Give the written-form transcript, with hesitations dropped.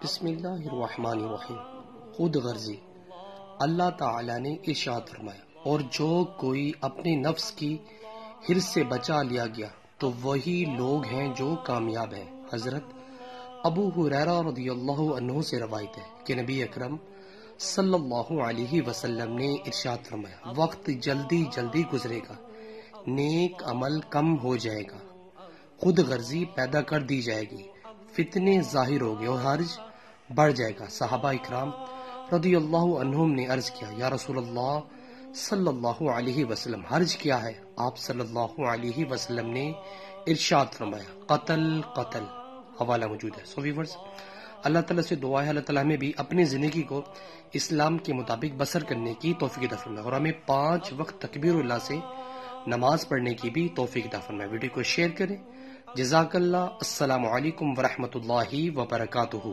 بسم اللہ الرحمن الرحیم۔ خود غرضی۔ اللہ تعالی نے ارشاد فرمایا، اور جو کوئی اپنے نفس کی حرص سے بچا لیا گیا تو وہی لوگ ہیں جو کامیاب ہیں۔ حضرت ابو ہریرہ رضی اللہ عنہ سے روایت ہے کہ نبی اکرم صلی اللہ علیہ وسلم نے ارشاد فرمایا، وقت جلدی جلدی گزرے گا، نیک عمل کم ہو جائے گا، خود غرضی پیدا کر دی جائے گی، فتنے ظاہر ہو گئے اور حرج بڑھ جائے گا۔ صحابہ اکرام رضی اللہ عنہم نے عرض کیا، یا رسول اللہ صلی اللہ علیہ وسلم، حرج کیا ہے؟ آپ صلی اللہ علیہ وسلم نے ارشاد فرمایا، قتل قتل۔ حوالہ موجود ہے۔ سو ویورز، اللہ تعالیٰ سے دعا ہے اللہ تعالیٰ ہمیں بھی اپنی زندگی کو اسلام کے مطابق بسر کرنے کی توفیق عطا فرمائے، اور ہمیں 5 وقت تکبیر اللہ سے نماز پڑھنے کی بھی توفیق عطا فرمائے۔ ویڈیو کو شیئر کریں۔ جزاک اللہ۔ السلام علیکم ورحمۃ اللہ وبرکاتہ۔